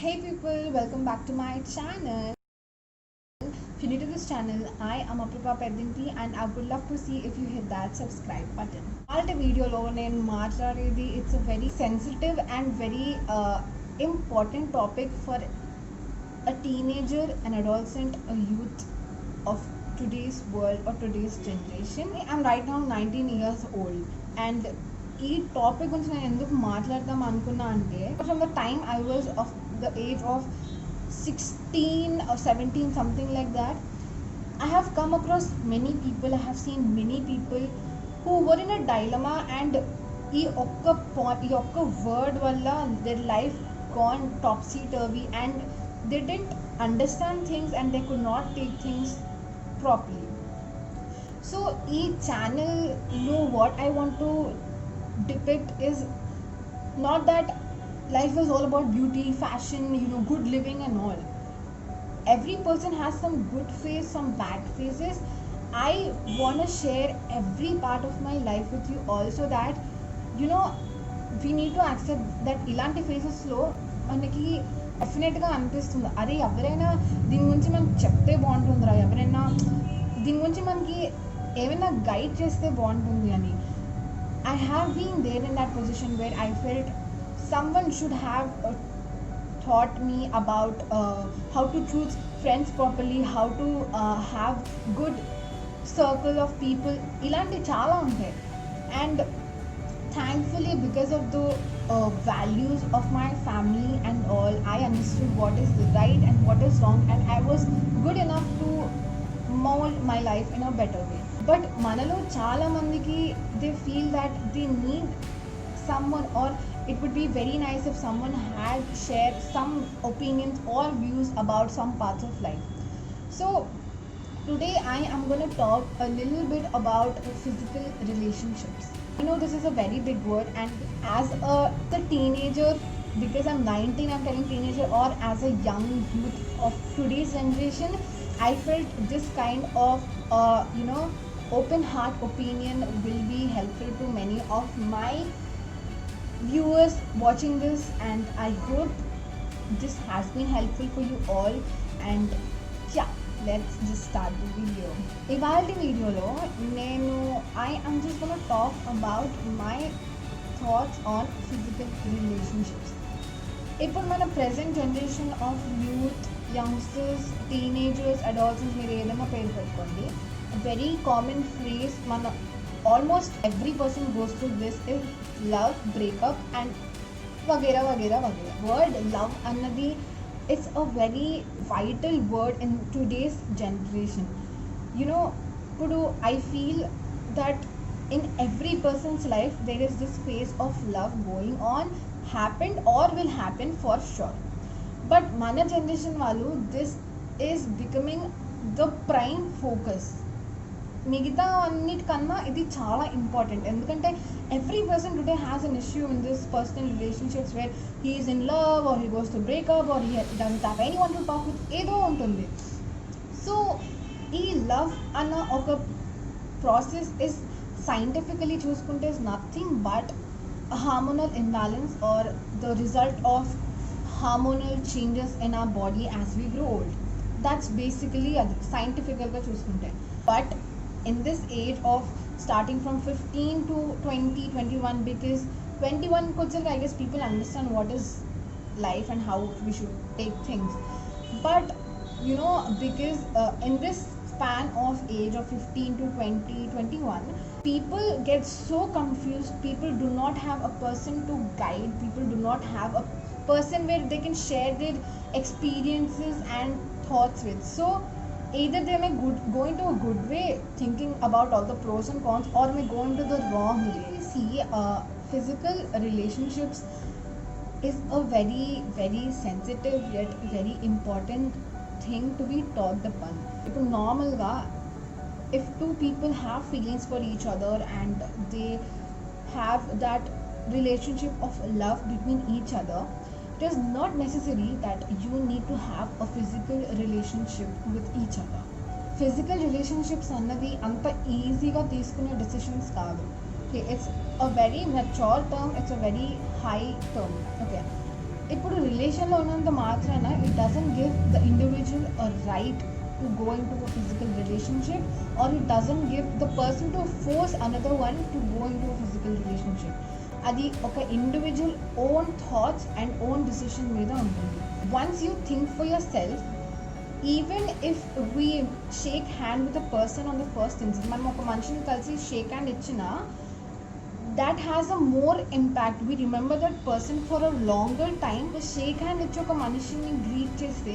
Hey people, welcome back to my channel. If you're new to this channel, I am Apripa Peddinti and I would love to see if you hit that subscribe button. Alt video lo nenu maatladedi, it's a very sensitive and very important topic for a teenager, an adolescent, a youth of today's world or today's generation. I'm right now 19 years old and ఈ topic గురించి నేను ఎందుకు మాట్లాడదాం అనుకున్నా అంటే from the time I was of the age of 16 or 17 something like that, I have come across many people, I have seen many people who were in a dilemma and ఈ ఒక్క word వల్ల their life gone topsy turvy and they didn't understand things and they could not take things properly. So ఈ ఛానల్లో what I want to depict is not that life is all about beauty, fashion, good living and all. Every person has some good phase, some bad phases. I want to share every part of my life with you also, that we need to accept that ఇలాంటి ఫేసెస్లో మనకి డెఫినెట్గా అనిపిస్తుంది, అరే ఎవరైనా దీని గురించి మనకి చెప్తే బాగుంటుందిరా, ఎవరైనా దీని గురించి మనకి ఏమైనా గైడ్ చేస్తే బాగుంటుంది అని. I have been there in that position where I felt someone should have taught me about how to choose friends properly, how to have good circle of people. ఇలాంటి చాలా ఉంటాయి. And thankfully, because of the values of my family and all, I understood what is right and what is wrong, and I was good enough to mold my life in a better way. But మనలో చాలా మందికి they feel that they need someone, or it would be very nice if someone had shared some opinions or views about some parts of life. So today I am going to talk a little bit about physical relationships. I know this is a very big word, and as a teenager, because I'm 19, I'm telling teenager, or as a young youth of today's generation, I felt this kind of open heart opinion will be helpful to many of my viewers watching this, and I hope this has been helpful for you all. And yeah, let's just start the video. ఇవాల్టి వీడియోలో నేను I am just going to talk about my thoughts on physical relationships. ఇప్పుడు మన present generation of youth, youngsters, teenagers, adults, మీరు ఏదైనా పేరు పెట్టుకోండి, very common phrase మన almost every person goes through this is love, breakup and వగేరా వగేరా వగేరా. వర్డ్ లవ్ అన్నది it's a very vital word in today's generation. ఇప్పుడు I feel that in every person's life there is this phase of love going on, happened or will happen for sure. But మన generation వాళ్ళు, this is becoming the prime focus. మిగతా అన్నిటికన్నా ఇది చాలా important, ఎందుకంటే every person today has an issue in this personal relationships where he is in love or he goes to breakup or he doesn't have anyone to talk with, ఏదో ఉంటుంది. So ఈ love అన్న ఒక process is scientifically చూసుకుంటే is nothing but hormonal imbalance or the result of hormonal changes in our body as we grow old. That's basically అది సైంటిఫికల్గా చూసుకుంటే. But in this age of starting from 15 to 20, 21, because 21 could I guess people understand what is life and how we should take things. But because in this span of age of 15 to 20, 21, people get so confused. People do not have a person to guide, people do not have a person where they can share their experiences and thoughts with. So either they may go into a good way thinking about all the pros and cons, or may go into the wrong way. See, physical relationships is a very very sensitive yet very important thing to be talked upon. ఇప్పుడు నార్మల్గా if two people have feelings for each other and they have that relationship of love between each other, it is not necessary that you need to have a physical relationship with each other. Physical relationships అన్నది అంత ఈజీగా తీసుకునే decisions కాదు. Okay, it's a very mature term, it's a very high term. Okay, ఇప్పుడు రిలేషన్లో ఉన్నంత మాత్రాన it doesn't give the individual a right to go into a physical relationship, or it doesn't give the person to force another one to go into a physical relationship. అది ఒక individual own thoughts and own decision మీద ఉంటుంది. Once you think for yourself, even if we shake hand with a person on the first instance, మనం ఒక మనిషిని కలిసి shake hand ఇచ్చినా that has a more impact. We remember that person for a longer time. The shake hand ఇచ్చి ఒక మనిషిని greet చేస్తే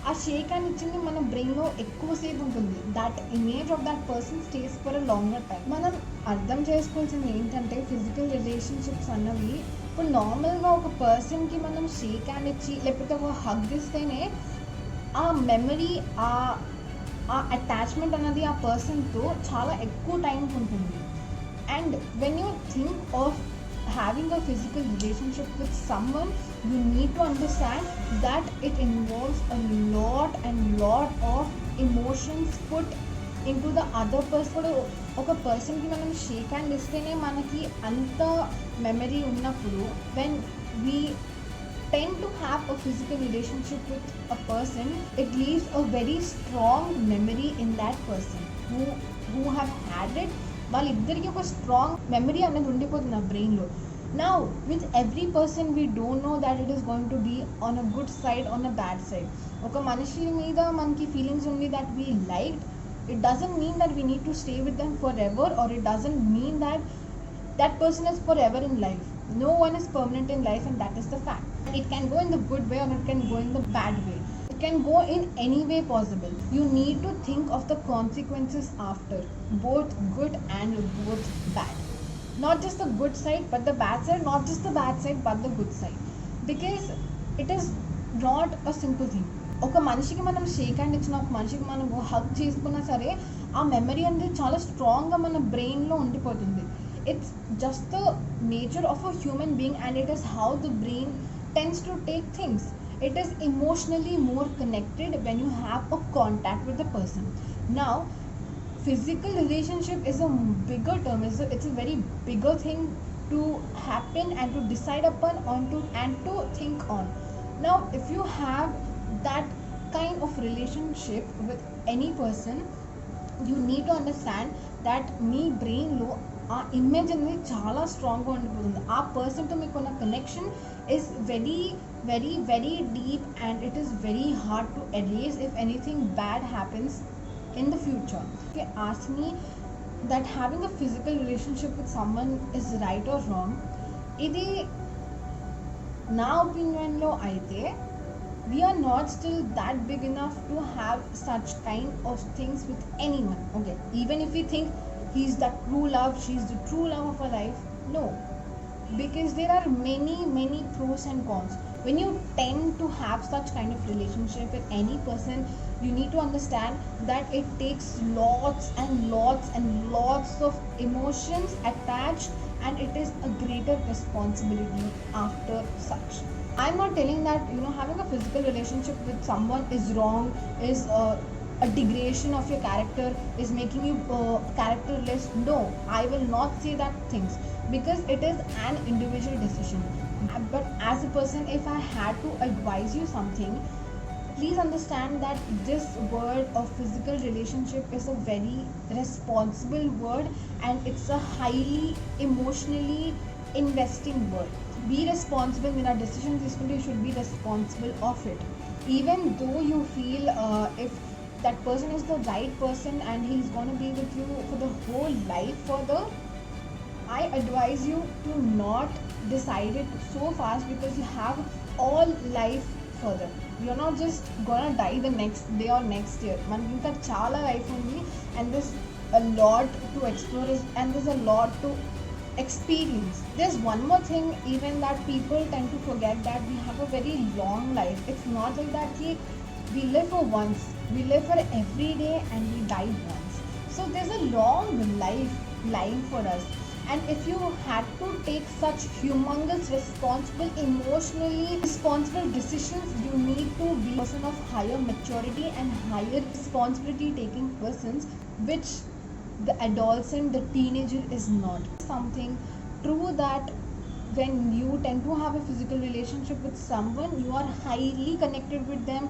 ఆ షేక్ హ్యాండ్ ఇచ్చింది మన బ్రెయిన్లో ఎక్కువసేపు ఉంటుంది. That image of that person stays for a longer time. మనం అర్థం చేసుకోవాల్సింది ఏంటంటే ఫిజికల్ రిలేషన్షిప్స్ అన్నవి ఇప్పుడు నార్మల్గా ఒక పర్సన్కి మనం షేక్ హ్యాండ్ ఇచ్చి లేకపోతే ఒక హగ్ ఇస్తేనే ఆ మెమరీ, ఆ అటాచ్మెంట్ అన్నది ఆ పర్సన్తో చాలా ఎక్కువ టైం ఉంటుంది. And when you think of having a physical relationship with someone, you need to understand that it involves a lot of emotions put into the other person. ఒక పర్సన్కి మనం షేక్ హ్యాండ్ ఇస్తేనే మనకి అంత మెమరీ ఉన్నప్పుడు, when we tend to have a physical relationship with a person, it leaves a very strong memory in that person who have had it. వాళ్ళిద్దరికి ఒక strong memory అనేది ఉండిపోతుంది ఆ బ్రెయిన్లో. Now with every person we don't know that it is going to be on a good side, on a bad side. ఒక మనిషి మీద మనకి ఫీలింగ్స్ ఉంది that we liked, it doesn't mean that we need to stay with them forever, or it doesn't mean that that person is forever in life. No one is permanent in life, and that is the fact. It can go in the good way or it can go in the bad way. It can go in any way possible. You need to think of the consequences after, both good and both bad. Not just the good side but the bad side, not just the bad side but the good side, because it is not a simple thing. ఒక మనిషికి మనం shake hand ఇచ్చిన, ఒక మనిషికి మనం hug చేసుకున్నా సరే ఆ మెమరీ అనేది చాలా స్ట్రాంగ్గా మన బ్రెయిన్లో ఉండిపోతుంది. It's just the nature of a human being, and it is how the brain tends to take things. It is emotionally more connected when you have a contact with the person. Now, physical relationship is a bigger term. It's a very bigger thing to happen and to decide upon and to think on. Now, if you have that kind of relationship with any person, you need to understand that మీ బ్రెయిన్లో ఆ image అనేది చాలా స్ట్రాంగ్గా ఉండిపోతుంది. ఆ పర్సన్తో మీకు ఉన్న connection is very very very deep, and it is very hard to erase if anything bad happens in the future. If you ask me that having a physical relationship with someone is right or wrong, ఇది నా ఒపీనియన్లో అయితే we are not still that big enough to have such kind of things with anyone. Okay, even if we think he's the true love, she's the true love of our life, no, because there are many pros and cons. When you tend to have such kind of relationship with any person, you need to understand that it takes lots of emotions attached, and it is a greater responsibility after such. I'm not telling that having a physical relationship with someone is wrong, is a degradation of your character, is making you characterless. No, I will not say that things, because it is an individual decision. But as a person, if I had to advise you something, please understand that this word of physical relationship is a very responsible word, and it's a highly emotionally investing word. Be responsible in our decisions. You should be responsible of it, even though you feel if that person is the right person and he's going to be with you for the whole life further, I advise you to not decide it so fast, because you have all life further. You're not just gonna die the next day or next year. Manaki inka chaala life undi, and there's a lot to explore, and there's a lot to experience. There's one more thing even that people tend to forget, that we have a very long life. It's not like that we live for once, we live for every day, and we die once. So there's a long life lying for us. And if you had to take such humongous, emotionally responsible decisions, you need to be a person of higher maturity and higher responsibility taking persons, which the adolescent, the teenager is not. Something true that when you tend to have a physical relationship with someone, you are highly connected with them,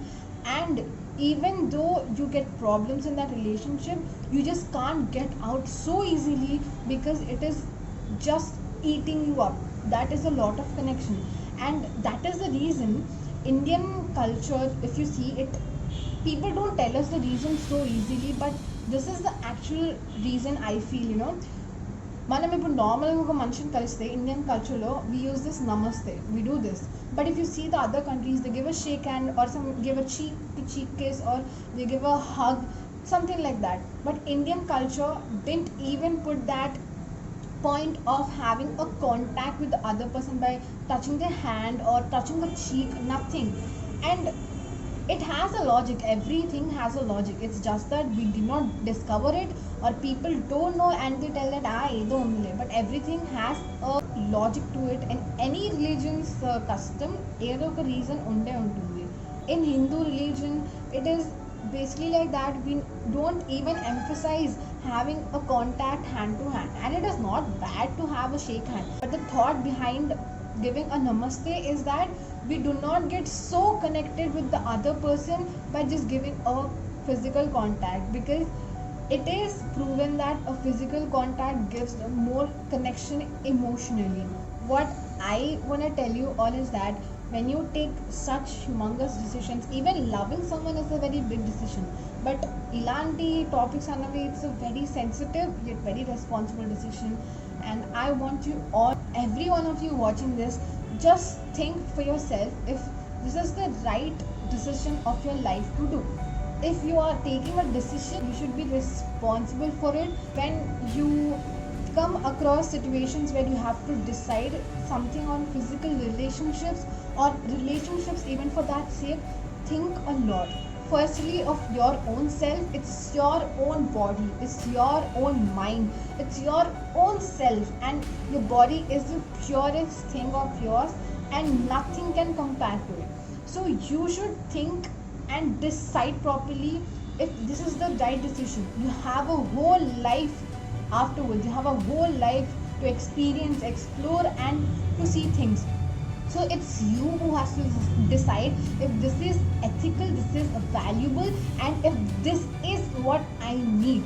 and even though you get problems in that relationship, you just can't get out so easily because it is just eating you up. That is a lot of connection, and that is the reason Indian culture, if you see it, people don't tell us the reason so easily, but this is the actual reason I feel, మనం ఇప్పుడు నార్మల్గా ఒక మనిషిని కలిస్తే Indian కల్చర్లో we use this namaste, we do this. But if you see the other countries, they give a shake hand or some give a cheek to cheek kiss or they give a hug, something like that. But Indian culture didn't even put that point of having a contact with the other person by touching their hand or touching the cheek, nothing. And it has a logic, everything has a logic, it's just that we did not discover it, or people don't know and they tell that ఏదో ఉందిలే. But everything has a logic to it, and any religion's custom ఏదో ఒక reason ఉండే ఉంటుంది. In Hindu religion it is basically like that, we don't even emphasize having a contact hand to hand, and it is not bad to have a shake hand, but the thought behind giving a namaste is that we do not get so connected with the other person by just giving a physical contact, because it is proven that a physical contact gives more connection emotionally. What I want to tell you all is that when you take such humongous decisions, even loving someone is a very big decision, but ilanti topics annavi, it's a very sensitive yet very responsible decision. And I want you all, every one of you watching this, just think for yourself if this is the right decision of your life to do. If you are taking a decision, you should be responsible for it. When you come across situations where you have to decide something on physical relationships or relationships even for that sake, think a lot. Firstly, of your own self, it's your own body, it's your own mind, it's your own self, and your body is the purest thing of yours and nothing can compare to it. So you should think and decide properly if this is the right decision. You have a whole life afterwards, you have a whole life to experience, explore and to see things. So it's you who has to decide if this is ethical, this is valuable, and if this is what I need.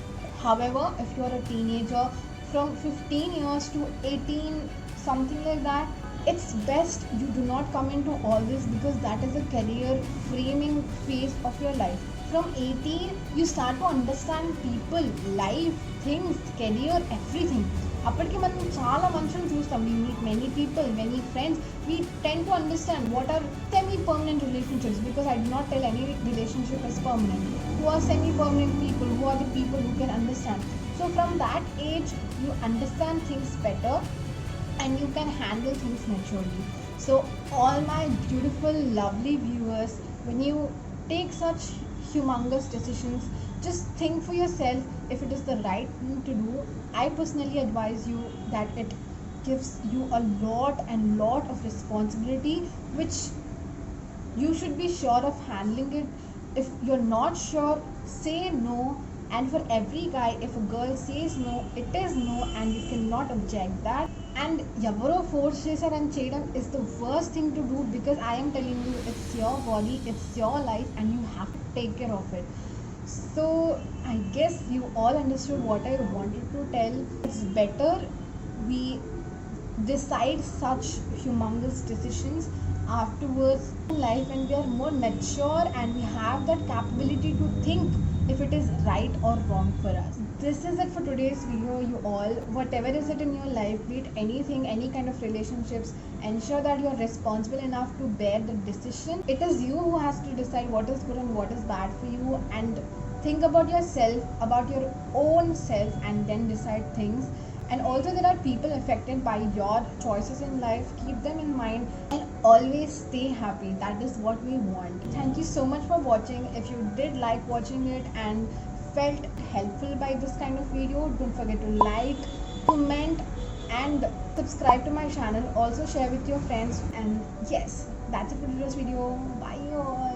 However, if you are a teenager from 15 years to 18, something like that, it's best you do not come into all this, because that is a career framing phase of your life. From 18 you start to understand people, life, things, career, everything. అప్పటికి మనం చాలా మనుషులు చూస్తాం, we meet many people, many friends, we tend to understand what are semi-permanent relationships, because I do not tell any relationship is permanent. Who are semi-permanent people, who are the people who can understand. So from that age you understand things better and you can handle things maturely. So all my beautiful lovely viewers, when you take such humongous decisions, just think for yourself if it is the right thing to do. I personally advise you that it gives you a lot of responsibility, which you should be sure of handling it. If you're not sure, say no. And for every guy, if a girl says no, it is no, and you cannot object that. And ఎవరో force చేశారని చేయడం is the worst thing to do, because I am telling you, it's your body, it's your life, and you have to take care of it. So I guess you all understood what I wanted to tell. It's better we decide such humongous decisions afterwards in life when we are more mature and we have that capability to think if it is right or wrong for us. This is it for today's video, you all. Whatever is it in your life, be it anything, any kind of relationships, ensure that you are responsible enough to bear the decision. It is you who has to decide what is good and what is bad for you, and think about yourself, about your own self, and then decide things. And also, there are people affected by your choices in life. Keep them in mind and always stay happy. That is what we want. Thank you so much for watching. If you did like watching it and felt helpful by this kind of video, don't forget to like, comment and subscribe to my channel. Also share with your friends. And yes, that's it for today's video. Bye all.